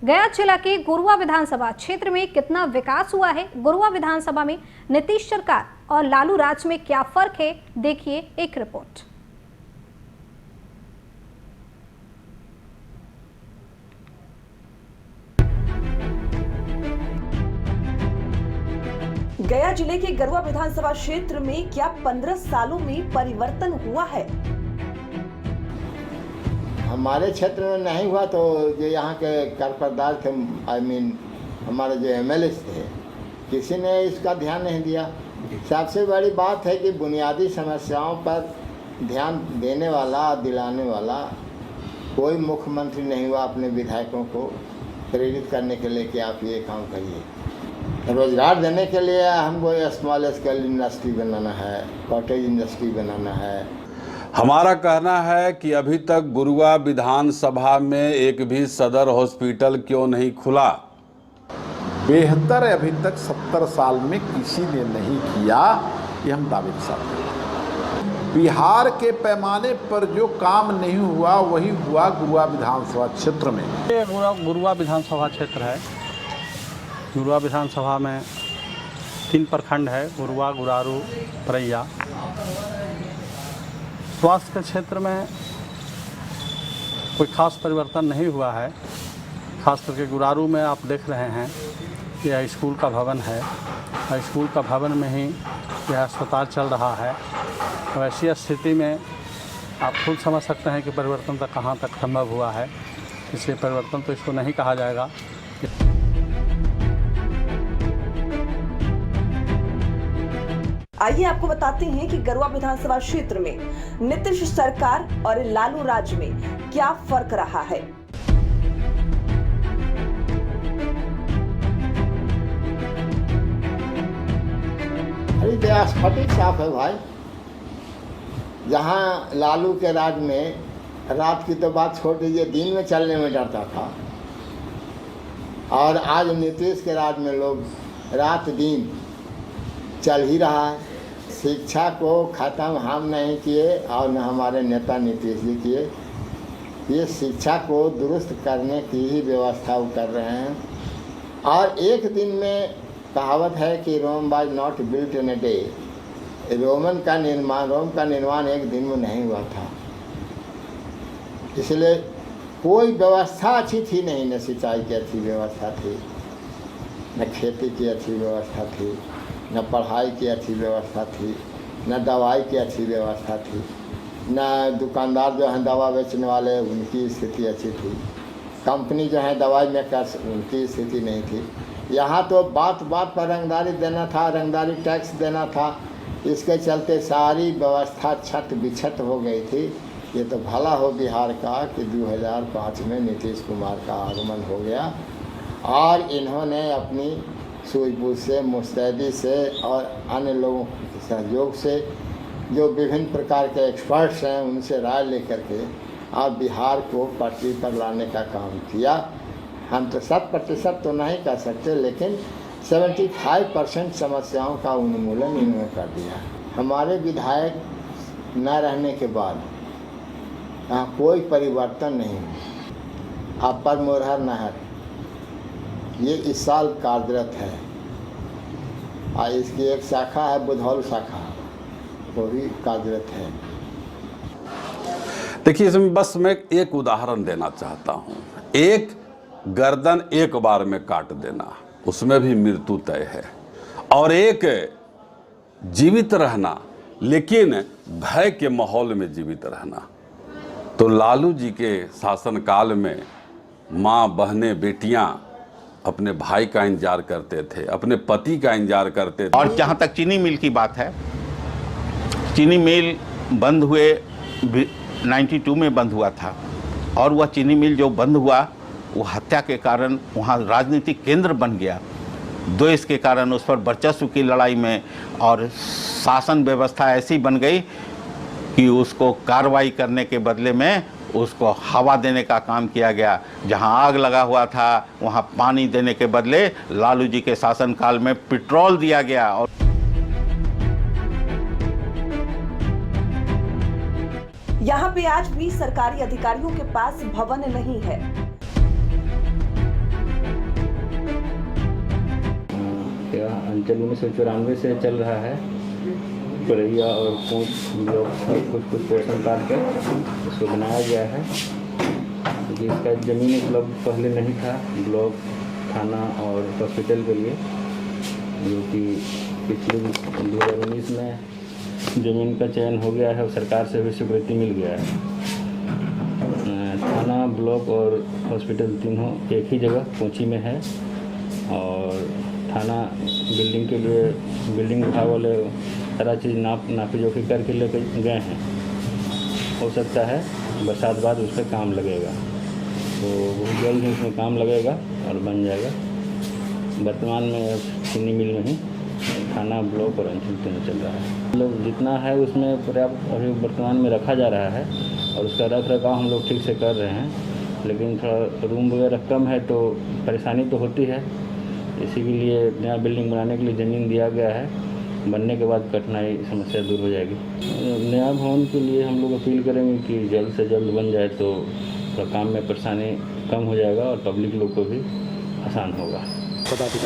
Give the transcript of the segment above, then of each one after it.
गया जिला के गुरुआ विधानसभा क्षेत्र में कितना विकास हुआ है, गुरुआ विधानसभा में नीतीश सरकार और लालू राज में क्या फर्क है, देखिए एक रिपोर्ट। गया जिले के गरुआ विधानसभा क्षेत्र में क्या 15 सालों में परिवर्तन हुआ है? हमारे क्षेत्र में नहीं हुआ तो जो यहाँ के कारपरदार थे, हमारे जो एमएलए थे, किसी ने इसका ध्यान नहीं दिया। सबसे बड़ी बात है कि बुनियादी समस्याओं पर ध्यान देने वाला, दिलाने वाला कोई मुख्यमंत्री नहीं हुआ अपने विधायकों को प्रेरित करने के लिए कि आप ये काम करिए। रोजगार देने के लिए हमको स्मॉल स्केल इंडस्ट्री बनाना है, कॉटेज इंडस्ट्री बनाना है। हमारा कहना है कि अभी तक गुरुआ विधानसभा में एक भी सदर हॉस्पिटल क्यों नहीं खुला? बेहतर अभी तक 70 साल में किसी ने नहीं किया, ये हम दावे के साथ हैं। बिहार के पैमाने पर जो काम नहीं हुआ वही हुआ गुरुआ विधानसभा क्षेत्र में। ये गुरुआ विधानसभा क्षेत्र है। गुरुआ विधानसभा में 3 प्रखंड है, गुरुआ, गुरारू, परैया। स्वास्थ्य के क्षेत्र में कोई खास परिवर्तन नहीं हुआ है। खास करके गुरारू में आप देख रहे हैं यह स्कूल का भवन है, स्कूल का भवन में ही यह अस्पताल चल रहा है। तो ऐसी स्थिति में आप खुद समझ सकते हैं कि परिवर्तन तक कहाँ तक संभव हुआ है। इसलिए परिवर्तन तो इसको नहीं कहा जाएगा। आइए आपको बताते हैं कि गरुआ विधानसभा क्षेत्र में नीतीश सरकार और लालू राज में क्या फर्क रहा है। अरे स्फटिक साफ है भाई। जहाँ लालू के राज में रात की तो बात छोड़ दीजिए, दिन में चलने में डरता था, और आज नीतीश के राज में लोग रात दिन चल ही रहा है। शिक्षा को ख़त्म हम नहीं किए और न हमारे नेता नीतीश जी किए। ये शिक्षा को दुरुस्त करने की ही व्यवस्था वो कर रहे हैं। और एक दिन में कहावत है कि Rome was not built in a day. Rome का निर्माण एक दिन में नहीं हुआ था। इसलिए कोई व्यवस्था अच्छी थी नहीं, न सिंचाई की अच्छी व्यवस्था थी, न खेती की अच्छी व्यवस्था थी, न पढ़ाई की अच्छी व्यवस्था थी, न दवाई की अच्छी व्यवस्था थी, न दुकानदार जो हैं दवा बेचने वाले उनकी स्थिति अच्छी थी, कंपनी जो है दवाई मेकर्स उनकी स्थिति नहीं थी। यहाँ तो बात बात पर रंगदारी देना था, रंगदारी टैक्स देना था। इसके चलते सारी व्यवस्था छत बिछत हो गई थी। ये तो भला हो बिहार का कि 2005 में नीतीश कुमार का आगमन हो गया और इन्होंने अपनी सूझबूझ से, मुस्तैदी से और अन्य लोगों के सहयोग से, जो विभिन्न प्रकार के एक्सपर्ट्स हैं, उनसे राय लेकर के आप बिहार को पटरी पर लाने का काम किया। हम तो 100% तो नहीं कह सकते, लेकिन 75% समस्याओं का उन्मूलन इन्होंने कर दिया। हमारे विधायक न रहने के बाद यहाँ कोई परिवर्तन नहीं हुआ। अपर मोरहर नहर ये इस साल कार्यरत है और इसकी एक शाखा है, बुधौल शाखा, वो भी कार्यरत है। देखिए, इसमें बस मैं एक उदाहरण देना चाहता हूँ। एक गर्दन एक बार में काट देना, उसमें भी मृत्यु तय है, और एक जीवित रहना लेकिन भय के माहौल में जीवित रहना। तो लालू जी के शासनकाल में माँ, बहनें, बेटियां अपने भाई का इंतजार करते थे, अपने पति का इंतजार करते थे। और जहाँ तक चीनी मिल की बात है, चीनी मिल बंद हुए 92 में बंद हुआ था, और वह चीनी मिल जो बंद हुआ वो हत्या के कारण वहाँ राजनीतिक केंद्र बन गया। द्वेष के कारण उस पर वर्चस्व की लड़ाई में और शासन व्यवस्था ऐसी बन गई कि उसको कार्रवाई करने के बदले में उसको हवा देने का काम किया गया। जहां आग लगा हुआ था वहां पानी देने के बदले लालू जी के शासनकाल में पेट्रोल दिया गया। और यहाँ पे आज भी सरकारी अधिकारियों के पास भवन नहीं है। यह अंचल 1994 से चल रहा है। पुरैया और पूंछ ब्लॉक कुछ पोर्शन काट कर इसको बनाया गया है, क्योंकि इसका ज़मीन उपलब्ध पहले नहीं था ब्लॉक, थाना और हॉस्पिटल के लिए, जो कि पिछले 2019 में ज़मीन का चयन हो गया है और सरकार से भी स्वीकृति मिल गया है। थाना, ब्लॉक और हॉस्पिटल तीनों एक ही जगह कोची में है, और थाना बिल्डिंग के लिए बिल्डिंग विभाग वाले सारा चीज़ नापी जोखी करके लेकर गए हैं। हो सकता है बरसात बाद उस पर काम लगेगा, तो बहुत जल्द ही उसमें काम लगेगा और बन जाएगा। वर्तमान में चीनी मिल में ही थाना, ब्लॉक और अंचल तीनों चल रहा है। मतलब जितना है उसमें पर्याप्त अभी वर्तमान में रखा जा रहा है, और उसका रख रखाव हम लोग ठीक से कर रहे हैं, लेकिन थोड़ा रूम वगैरह कम है तो परेशानी तो होती है। इसी के लिए नया बिल्डिंग बनाने के लिए ज़मीन दिया गया है, बनने के बाद कठिनाई समस्या दूर हो जाएगी। नया भवन के लिए हम लोग अपील करेंगे कि जल्द से जल्द बन जाए तो थोड़ा काम में परेशानी कम हो जाएगा और पब्लिक लोग को भी आसान होगा।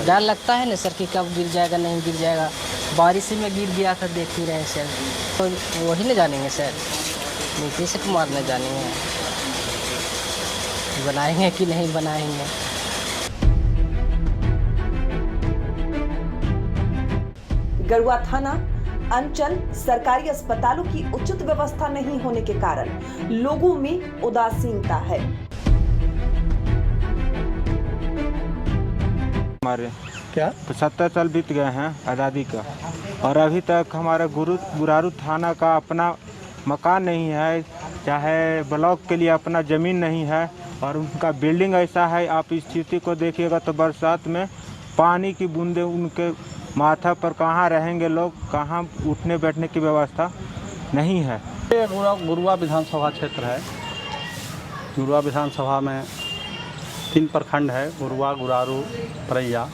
डर लगता है ना सर कि कब गिर जाएगा, नहीं गिर जाएगा। बारिश में गिर गया था, देख ही रहे हैं सर, तो वही न जानेंगे सर, नीतीश कुमार न जानेंगे बनाएंगे कि नहीं बनाएंगे। गरुआ थाना, अंचल, सरकारी अस्पतालों की उचित व्यवस्था नहीं होने के कारण लोगों में उदासीनता है। हमारे क्या 75 साल बीत गए हैं आज़ादी का, और अभी तक हमारा गुरारू थाना का अपना मकान नहीं है, चाहे ब्लॉक के लिए अपना ज़मीन नहीं है, और उनका बिल्डिंग ऐसा है, आप स्थिति को देखिएगा तो बरसात में पानी की बूंदें उनके माथा पर कहाँ रहेंगे लोग, कहाँ उठने बैठने की व्यवस्था नहीं है। ये गुरुआ विधानसभा क्षेत्र है। गुरुआ विधानसभा में 3 प्रखंड है, गुरुआ, गुरारू, पुरैया।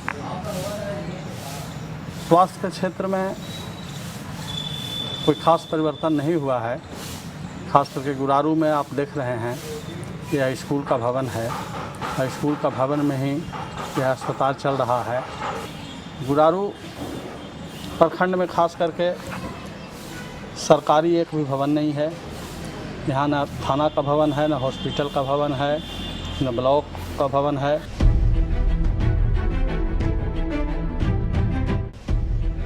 स्वास्थ्य के क्षेत्र में कोई खास परिवर्तन नहीं हुआ है। खास करके गुरारू में आप देख रहे हैं यह स्कूल का भवन है, स्कूल का भवन में ही यह अस्पताल चल रहा है। गुरारू प्रखंड में खास करके सरकारी एक भी भवन नहीं है। यहाँ न थाना का भवन है, न हॉस्पिटल का भवन है, न ब्लॉक का भवन है।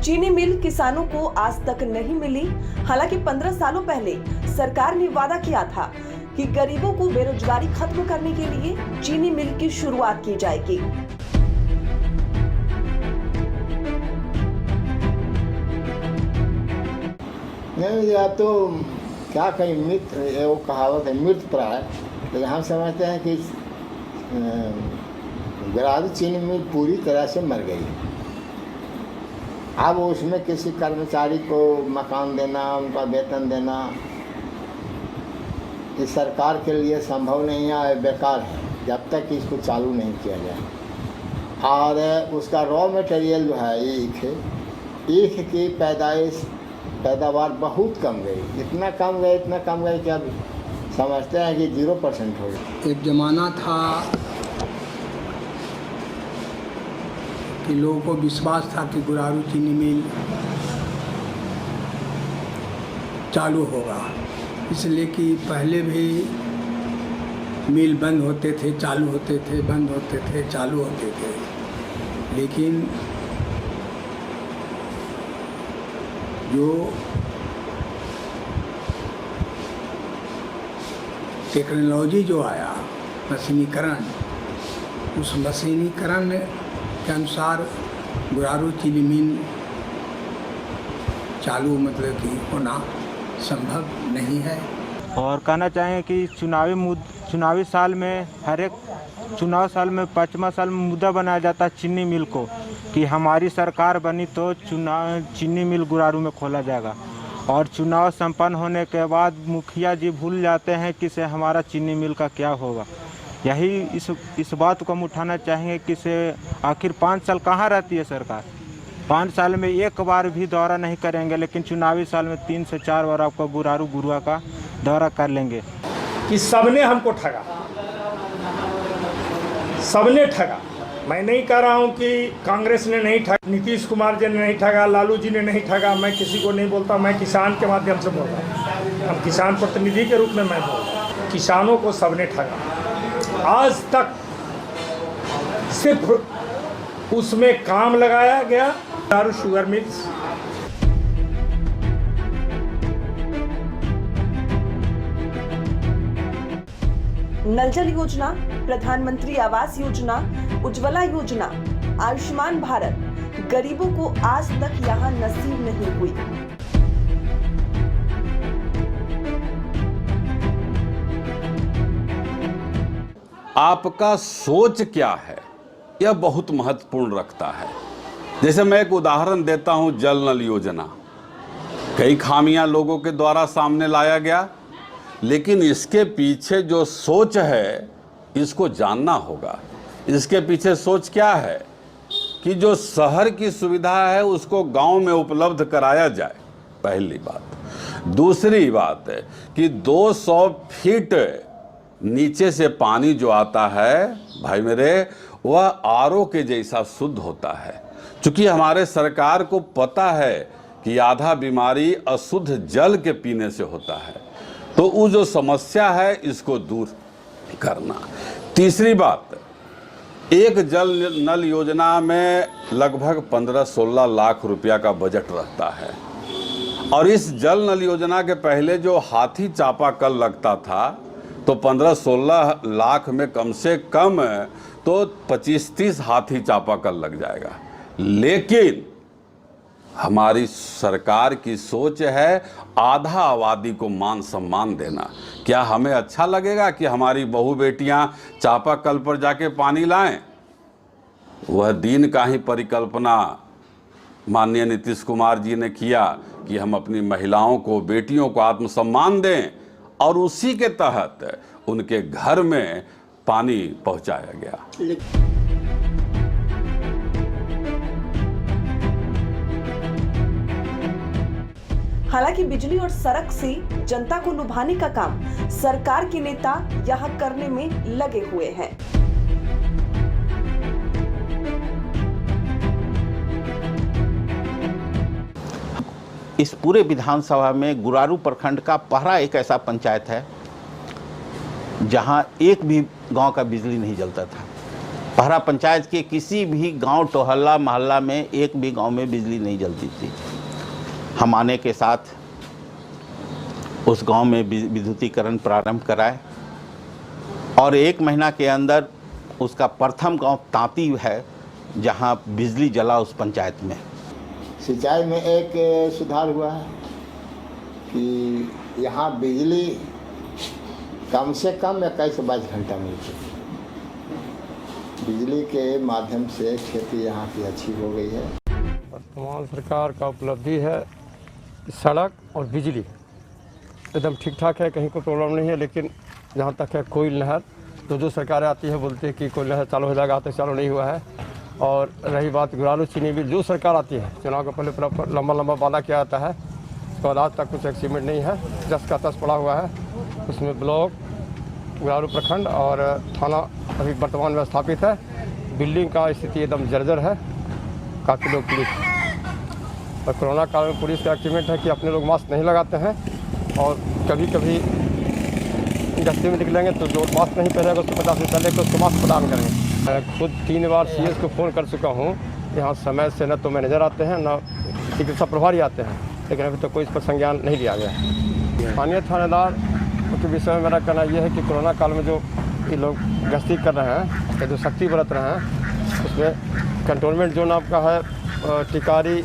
चीनी मिल किसानों को आज तक नहीं मिली। हालांकि 15 सालों पहले सरकार ने वादा किया था कि गरीबों को बेरोजगारी खत्म करने के लिए चीनी मिल की शुरुआत की जाएगी। नहीं, या तो क्या कहीं मृत, वो कहावत है मृत प्राय, लेकिन हम समझते हैं कि गुरारू चीनी मिल पूरी तरह से मर गई। अब उसमें किसी कर्मचारी को मकान देना, उनका वेतन देना, इस सरकार के लिए संभव नहीं है, बेकार है जब तक इसको चालू नहीं किया जाए। और उसका रॉ मटेरियल जो है ईख की पैदावार बहुत कम गई, इतना कम गई कि अब समझते हैं कि 0% हो गई। एक ज़माना था कि लोगों को विश्वास था कि गुरारू चीनी मिल चालू होगा, इसलिए कि पहले भी मिल बंद होते थे, चालू होते थे, बंद होते थे, चालू होते थे, लेकिन जो टेक्नोलॉजी जो आया, मशीनीकरण, उस मशीनीकरण के अनुसार गुरारू चीनी मिल चालू मतलब कि होना संभव नहीं है। और कहना चाहेंगे कि चुनावी साल में हर एक चुनाव साल में 5वां साल में मुद्दा बनाया जाता है चीनी मिल को, कि हमारी सरकार बनी तो चीनी मिल गुरारू में खोला जाएगा, और चुनाव संपन्न होने के बाद मुखिया जी भूल जाते हैं कि से हमारा चीनी मिल का क्या होगा। यही इस बात को हम उठाना चाहेंगे कि से आखिर 5 साल कहाँ रहती है सरकार। 5 साल में एक बार भी दौरा नहीं करेंगे, लेकिन चुनावी साल में 3 से 4 बार आपको गुरुआ का दौरा कर लेंगे। कि सबने हमको ठगा, सबने ठगा, मैं नहीं कह रहा हूँ कि कांग्रेस ने नहीं ठगा, नीतीश कुमार जी ने नहीं ठगा, लालू जी ने नहीं ठगा। मैं किसी को नहीं बोलता, मैं किसान के माध्यम से बोल रहा हूँ। हम किसान प्रतिनिधि के रूप में मैं बोल रहा हूँ, किसानों को सबने ठगा। आज तक सिर्फ उसमें काम लगाया गया दारू शुगर मिल्स। नल जल योजना, प्रधानमंत्री आवास योजना, उज्ज्वला योजना, आयुष्मान भारत गरीबों को आज तक यहाँ नसीब नहीं हुई। आपका सोच क्या है, यह बहुत महत्वपूर्ण रखता है। जैसे मैं एक उदाहरण देता हूं, जल नल योजना, कई खामियां लोगों के द्वारा सामने लाया गया, लेकिन इसके पीछे जो सोच है इसको जानना होगा। इसके पीछे सोच क्या है कि जो शहर की सुविधा है उसको गांव में उपलब्ध कराया जाए, पहली बात। दूसरी बात है कि 200 फीट नीचे से पानी जो आता है भाई मेरे, वह आरओ के जैसा शुद्ध होता है। चूँकि हमारे सरकार को पता है कि आधा बीमारी अशुद्ध जल के पीने से होता है, तो वो जो समस्या है इसको दूर करना। तीसरी बात, एक जल नल योजना में लगभग 15-16 लाख रुपया का बजट रहता है, और इस जल नल योजना के पहले जो हाथी चापाकल लगता था तो 15-16 लाख में कम से कम तो 25-30 हाथी चापाकल लग जाएगा। लेकिन हमारी सरकार की सोच है आधा आबादी को मान सम्मान देना। क्या हमें अच्छा लगेगा कि हमारी बहू बेटियां चापाकल पर जाके पानी लाएं? वह दिन का ही परिकल्पना माननीय नीतीश कुमार जी ने किया कि हम अपनी महिलाओं को, बेटियों को आत्मसम्मान दें, और उसी के तहत उनके घर में पानी पहुंचाया गया। हालांकि बिजली और सड़क से जनता को लुभाने का काम सरकार के नेता यहां करने में लगे हुए हैं। इस पूरे विधानसभा में गुरारू प्रखंड का पहरा एक ऐसा पंचायत है जहां एक भी गांव का बिजली नहीं जलता था। पहरा पंचायत के किसी भी गांव, टोहला, मोहल्ला में एक भी गांव में बिजली नहीं जलती थी। हम आने के साथ उस गांव में विद्युतीकरण प्रारंभ कराए, और 1 महीना के अंदर उसका प्रथम गांव तांती है जहां बिजली जला उस पंचायत में। सिंचाई में एक सुधार हुआ है कि यहाँ बिजली कम से कम 21-22 घंटा मिलती है। बिजली के माध्यम से खेती यहाँ की अच्छी हो गई है। वर्तमान सरकार का उपलब्धि है सड़क और बिजली एकदम ठीक ठाक है, कहीं कोई प्रॉब्लम नहीं है। लेकिन जहाँ तक है कोयल नहर, तो जो सरकारें आती है बोलती है कि कोयल नहर चालू हो जाएगा, तो चालू नहीं हुआ है। और रही बात गुरारू चीनी मिल, जो सरकार आती है चुनाव के पहले पूरा लंबा वादा किया जाता है, उसके बाद आज तक कुछ एक्सीमेंट नहीं है। 10 का 10 पड़ा हुआ है, उसमें ब्लॉक, गुरारू प्रखंड और थाना अभी वर्तमान में स्थापित है। बिल्डिंग का स्थिति एकदम जर्जर है, काफ़ी लोग पुलिस, और कोरोना काल में पुलिस का एक्सीमेंट है कि अपने लोग मास्क नहीं लगाते हैं, और कभी कभी गश्ती में निकलेंगे तो जो मास्क नहीं पहनेगा उसको 50 रुपये लेकर उसको मास्क प्रदान करेंगे। मैं खुद 3 बार CS को फ़ोन कर चुका हूँ। यहाँ समय से न तो मैनेजर आते हैं, न चिकित्सा प्रभारी आते हैं, लेकिन अभी तक कोई इस पर संज्ञान नहीं लिया गया है। स्थानीय थानेदार के विषय में मेरा कहना यह है कि कोरोना काल में जो ये लोग गश्ती कर रहे हैं या जो सख्ती बरत रहे हैं, उसमें कंट्रोलमेंट जोन आपका है, टिकारी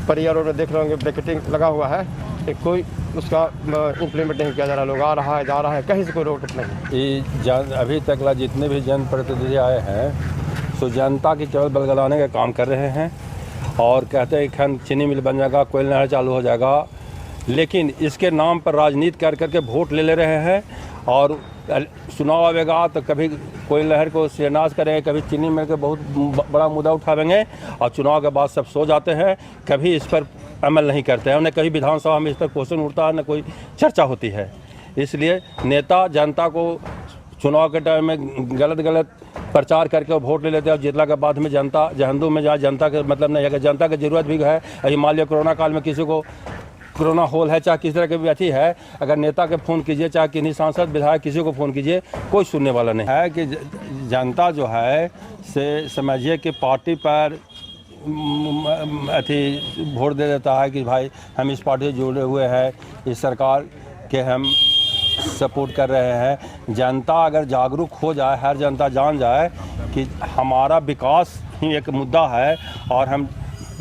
परियारों में देख रहे होंगे ब्रैकेटिंग लगा हुआ है, एक कोई उसका इम्प्लीमेंट नहीं किया जा रहा। लोग आ रहा है, जा रहा है, कहीं से कोई रोक नहीं। ये अभी तक जितने भी जनप्रतिनिधि आए हैं सो जनता की केवल बलगलाने का काम कर रहे हैं, और कहते हैं कि चीनी मिल बन जाएगा, कोयल नहर चालू हो जाएगा, लेकिन इसके नाम पर राजनीति कर करके वोट ले रहे हैं। और चुनाव आवेगा तो कभी कोयल नहर को शिलान्यास करेंगे, कभी चीनी मिल के बहुत बड़ा मुद्दा उठावेंगे, और चुनाव के बाद सब सो जाते हैं, कभी इस पर अमल नहीं करते हैं। न कभी विधानसभा में इस पर क्वेश्चन उठता है, न कोई चर्चा होती है। इसलिए नेता जनता को चुनाव के टाइम में गलत प्रचार करके और वोट ले लेते हैं। और जितला के बाद में जनता जहनुम में जाए, जनता के मतलब नहीं है कि जनता की ज़रूरत भी है। अभी मान लिया कोरोना काल में किसी को कोरोना होल है, चाहे किसी तरह की भी अथी है, अगर नेता के फ़ोन कीजिए, चाहे किन्हीं सांसद विधायक किसी को फ़ोन कीजिए, कोई सुनने वाला नहीं है। कि जनता जो है से समझिए कि पार्टी पर अथी वोट दे देता है कि भाई हम इस पार्टी से जुड़े हुए हैं, इस सरकार के हम सपोर्ट कर रहे हैं। जनता अगर जागरूक हो जाए, हर जनता जान जाए कि हमारा विकास ही एक मुद्दा है और हम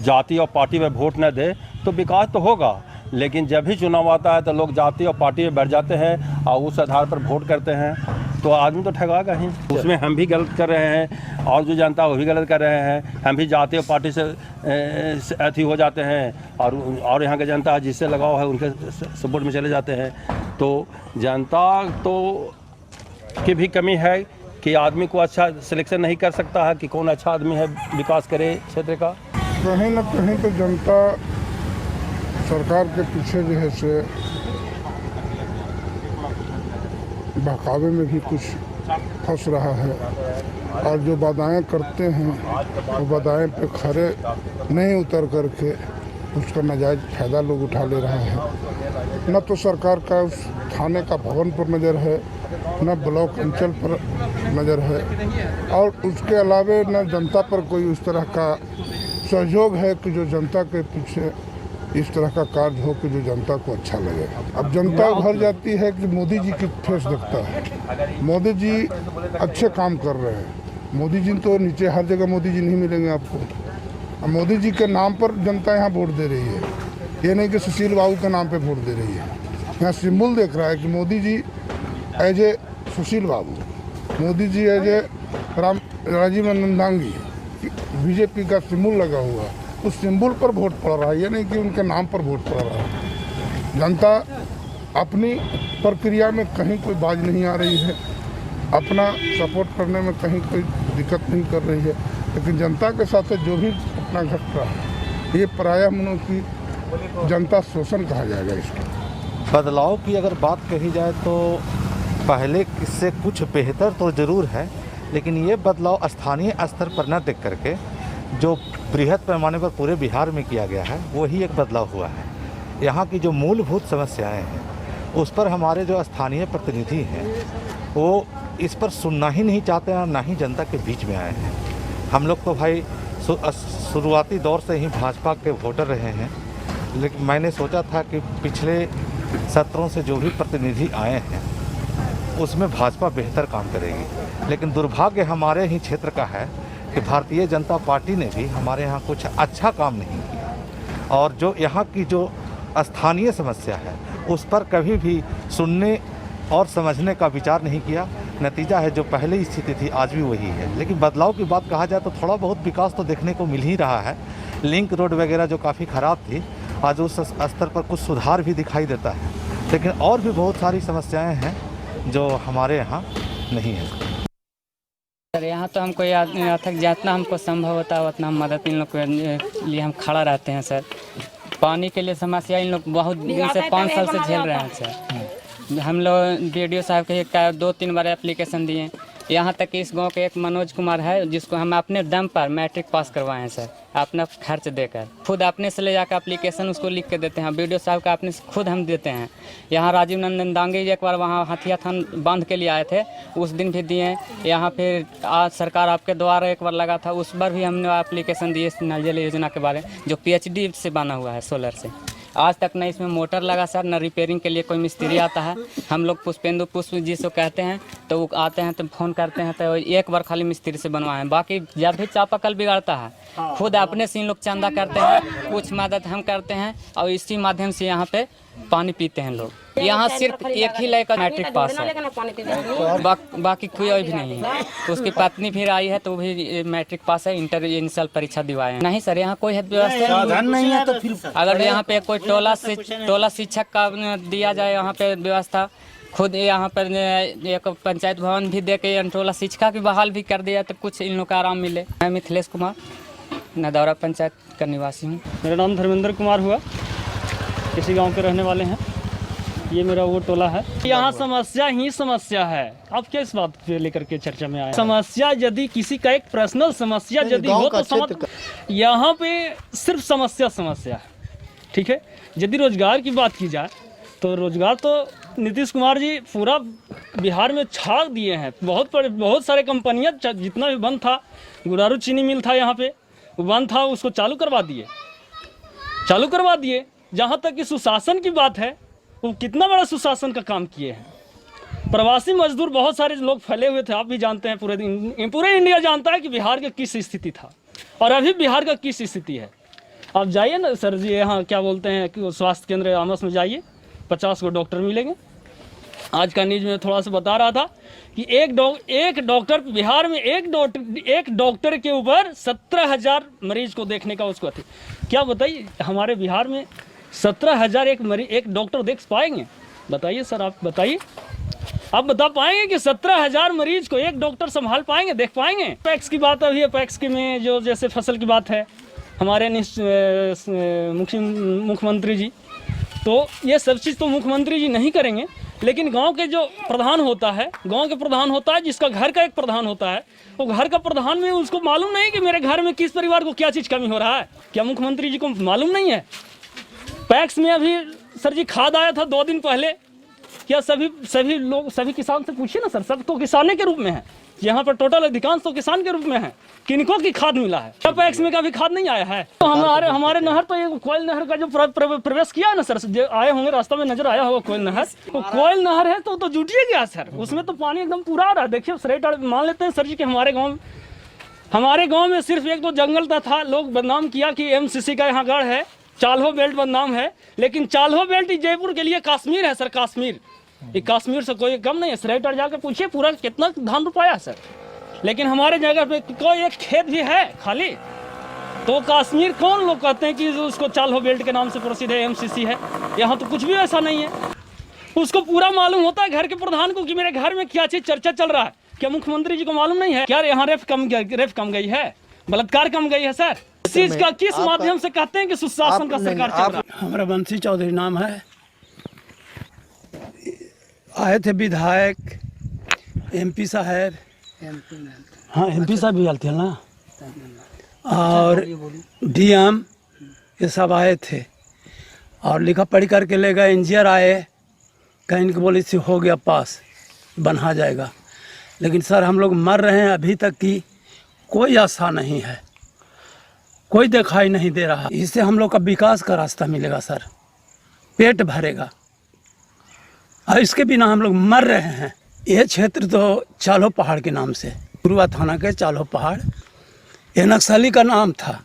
जाति और पार्टी में वोट न दें तो विकास तो होगा। लेकिन जब भी चुनाव आता है तो लोग जाति और पार्टी में बैठ जाते हैं और उस आधार पर वोट करते हैं, तो आदमी तो ठगागा ही। उसमें हम भी गलत कर रहे हैं और जो जनता वो भी गलत कर रहे हैं। हम भी जाति और पार्टी से अथी हो जाते हैं और यहाँ की जनता जिससे लगाव है उनके सपोर्ट में चले जाते हैं। तो जनता तो की भी कमी है कि आदमी को अच्छा सिलेक्शन नहीं कर सकता है कि कौन अच्छा आदमी है विकास करे क्षेत्र का। कहीं ना कहीं तो जनता सरकार के पीछे जो है से बहकावे में भी कुछ फंस रहा है और जो बाधाएं करते हैं वो बाधाएं पे खरे नहीं उतर करके उसका नाजायज़ फ़ायदा लोग उठा ले रहे हैं। न तो सरकार का उस थाने का भवन पर नज़र है, न ब्लॉक अंचल पर नज़र है और उसके अलावे न जनता पर कोई उस तरह का सहयोग है कि जो जनता के पीछे इस तरह का कार्य हो कि जो जनता को अच्छा लगे। अब जनता भर जाती है कि मोदी जी की फेस दिखता है, मोदी जी अच्छे काम कर रहे हैं। मोदी जी तो नीचे हर जगह मोदी जी नहीं मिलेंगे आपको। अब मोदी जी के नाम पर जनता यहाँ वोट दे रही है, ये नहीं कि सुशील बाबू के नाम पे वोट दे रही है। यहाँ सिंबल देख रहा है कि Modi ji as a Sushil Babu, Modi ji as a Rajiv नंदांगी, बीजेपी का सिंबल लगा हुआ, उस सिंबल पर वोट पड़ रहा है, ये नहीं कि उनके नाम पर वोट पड़ रहा है। जनता अपनी प्रक्रिया में कहीं कोई बाज नहीं आ रही है, अपना सपोर्ट करने में कहीं कोई दिक्कत नहीं कर रही है, लेकिन जनता के साथ जो भी अपना घट रहा है ये पराया मनों की जनता शोषण कहा जाएगा। इसको बदलाव की अगर बात कही जाए तो पहले से कुछ बेहतर तो ज़रूर है, लेकिन ये बदलाव स्थानीय स्तर पर न देख करके जो बृहद पैमाने पर पूरे बिहार में किया गया है वही एक बदलाव हुआ है। यहाँ की जो मूलभूत समस्याएं हैं उस पर हमारे जो स्थानीय प्रतिनिधि हैं वो इस पर सुनना ही नहीं चाहते हैं और ना ही जनता के बीच में आए हैं। हम लोग तो भाई शुरुआती दौर से ही भाजपा के वोटर रहे हैं, लेकिन मैंने सोचा था कि पिछले सत्रों से जो भी प्रतिनिधि आए हैं उसमें भाजपा बेहतर काम करेगी, लेकिन दुर्भाग्य हमारे ही क्षेत्र का है कि भारतीय जनता पार्टी ने भी हमारे यहाँ कुछ अच्छा काम नहीं किया और जो यहाँ की जो स्थानीय समस्या है उस पर कभी भी सुनने और समझने का विचार नहीं किया। नतीजा है जो पहले ही स्थिति थी आज भी वही है। लेकिन बदलाव की बात कहा जाए तो थोड़ा बहुत विकास तो देखने को मिल ही रहा है। लिंक रोड वगैरह जो काफ़ी ख़राब थी आज उस स्तर पर कुछ सुधार भी दिखाई देता है, लेकिन और भी बहुत सारी समस्याएँ हैं जो हमारे यहाँ नहीं है। सर यहाँ तो हमको यहाँ तक जितना हमको संभव होता है उतना हम मदद इन लोग के लिए हम खड़ा रहते हैं सर। पानी के लिए समस्या इन लोग बहुत दिन से 5 साल से झेल रहे हैं सर। हम लोग BDO साहब के 2-3 बार एप्लीकेशन दिए, यहाँ तक कि इस गांव के एक मनोज कुमार है जिसको हम अपने दम पर मैट्रिक पास करवाए हैं सर, अपना खर्च देकर। खुद अपने से ले जाकर एप्लीकेशन उसको लिख के देते हैं, BDO साहब का अपने से खुद हम देते हैं। यहाँ राजीव नंदन दांगी एक बार वहाँ हथिया थान बांध के लिए आए थे, उस दिन भी दिए। यहाँ फिर आज सरकार आपके द्वारा एक बार लगा था, उस बार भी हमने एप्लीकेशन दिए नल जल योजना के बारे में, जो PhD से बना हुआ है सोलर से। आज तक न इसमें मोटर लगा सर, न रिपेयरिंग के लिए कोई मिस्त्री आता है। हम लोग पुष्पेंदु पुष्प जिसको कहते हैं तो वो आते हैं तो फ़ोन करते हैं तो एक बार खाली मिस्त्री से बनवाए हैं। बाकी जब भी चापाकल बिगाड़ता है खुद अपने से इन लोग चंदा करते हैं, कुछ मदद हम करते हैं और इसी माध्यम से यहाँ पे पानी पीते हैं लोग। यहाँ सिर्फ एक ही लड़का मैट्रिक पास है, बाकी कोई भी नहीं है। तो उसकी पत्नी फिर आई है तो वो भी मैट्रिक पास है, इंटर परीक्षा दिवाए हैं। नहीं सर यहाँ कोई व्यवस्था नहीं है। तो फिर अगर यहाँ पे कोई टोला शिक्षक का दिया जाए यहाँ पे व्यवस्था, खुद यहाँ पर एक पंचायत भवन भी दे के टोला शिक्षिका की बहाल भी कर दिया तो कुछ इन लोग का आराम मिले। मैं मिथिलेश कुमार नदौरा पंचायत का निवासी हूँ। मेरा नाम धर्मेंद्र कुमार हुआ, इसी गांव के रहने वाले हैं। ये मेरा वो टोला है। यहाँ समस्या ही समस्या है। आप किस बात पे लेकर के चर्चा में आए? समस्या यदि किसी का एक पर्सनल समस्या यदि हो तो समझ, यहाँ पे सिर्फ समस्या है, ठीक है। यदि रोजगार की बात की जाए तो रोजगार तो नीतीश कुमार जी पूरा बिहार में छा दिए हैं। बहुत सारे कंपनियाँ, जितना भी बंद था, गुरारू चीनी मिल था यहाँ पे, वो बंद था, उसको चालू करवा दिए। जहाँ तक कि सुशासन की बात है, वो कितना बड़ा सुशासन का काम किए हैं। प्रवासी मजदूर बहुत सारे लोग फैले हुए थे, आप भी जानते हैं, पूरे इंडिया जानता है कि बिहार का किस स्थिति था और अभी बिहार का किस स्थिति है। आप जाइए ना सर जी, यहाँ क्या बोलते हैं कि स्वास्थ्य केंद्र आमस में जाइए, 50 को डॉक्टर मिलेंगे। आज का न्यूज में थोड़ा सा बता रहा था कि एक डॉक्टर बिहार में एक डॉक्टर के ऊपर 17,000 मरीज को देखने का उसको थी। क्या बताइए, हमारे बिहार में 17,000 एक डॉक्टर देख पाएंगे? बताइए सर, आप बताइए, आप बता पाएंगे कि 17,000 मरीज को एक डॉक्टर संभाल पाएंगे, देख पाएंगे? पैक्स की बात अभी है, पैक्स की में जो जैसे फसल की बात है, हमारे मुख्यमंत्री जी, तो ये सब चीज़ तो मुख्यमंत्री जी नहीं करेंगे, लेकिन गांव के जो प्रधान होता है, जिसका घर का एक प्रधान होता है, वो घर का प्रधान में उसको मालूम नहीं कि मेरे घर में किस परिवार को क्या चीज़ कमी हो रहा है। क्या मुख्यमंत्री जी को मालूम नहीं है? पैक्स में अभी सर जी खाद आया था 2 दिन पहले। क्या सभी किसान से पूछिए ना सर, सब तो किसाने के रूप में है यहाँ पर, टोटल अधिकांश तो किसान के रूप में है। किनको की खाद मिला है? क्या पैक्स में कभी खाद नहीं आया है? तो हमारे नहर तो ये कोयल नहर का जो प्रवेश किया है ना सर, आए होंगे, रास्ता में नजर आया होगा कोयल नहर, तो कोयल नहर है तो जुटिए गया सर, उसमें तो पानी एकदम पूरा आ रहा है। देखिए सरेट, मान लेते हैं सर जी कि हमारे गाँव में सिर्फ एक तो जंगल था, लोग बदनाम किया कि MCC का यहाँ गढ़ है, चाल्हो बेल्ट बदनाम है, लेकिन चाल्हो बेल्ट जयपुर के लिए कश्मीर है सर, कश्मीर। ये कश्मीर से कोई कम नहीं है। सरेटर जाकर पूछिए पूरा कितना धान रुपाया सर, लेकिन हमारे जगह पे कोई एक खेत भी है खाली। तो कश्मीर कौन लोग कहते हैं कि उसको चाल्हो बेल्ट के नाम से प्रसिद्ध है, MCC है। यहाँ तो कुछ भी ऐसा नहीं है। उसको पूरा मालूम होता है घर के प्रधान को कि मेरे घर में क्या चीज़ चर्चा चल रहा है। क्या मुख्यमंत्री जी को मालूम नहीं है? क्या यहाँ रेप कम गई है, बलात्कार कम गई है सर? इस चीज का किस माध्यम से कहते हैं कि सुशासन का सरकार चल रहा है? हमारा बंसी चौधरी नाम है। आए थे विधायक, MP साहब, हाँ MP साहब भी आए थे ना, और DM, ये सब आए थे और लिखा पढ़ी करके ले गए। इंजीनियर आए, कहीं इनकी बोली से हो गया पास, बना जाएगा, लेकिन सर हम लोग मर रहे हैं अभी तक की कोई आशा नहीं है, कोई दिखाई नहीं दे रहा। इससे हम लोग का विकास का रास्ता मिलेगा सर, पेट भरेगा, और इसके बिना हम लोग मर रहे हैं। यह क्षेत्र तो चाल्हो पहाड़ के नाम से, गुरुआ थाना के चाल्हो पहाड़, ये नक्सली का नाम था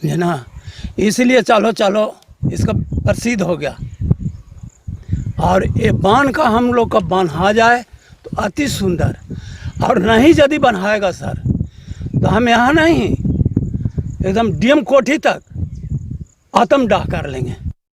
ये ना, इसलिए चाल्हो इसका प्रसिद्ध हो गया। और ये बांध का हम लोग का बना जाए तो अति सुंदर, और नहीं यदि बनाएगा सर तो हम यहाँ नहीं एकदम DM कोठी तक आत्मदाह कर लेंगे।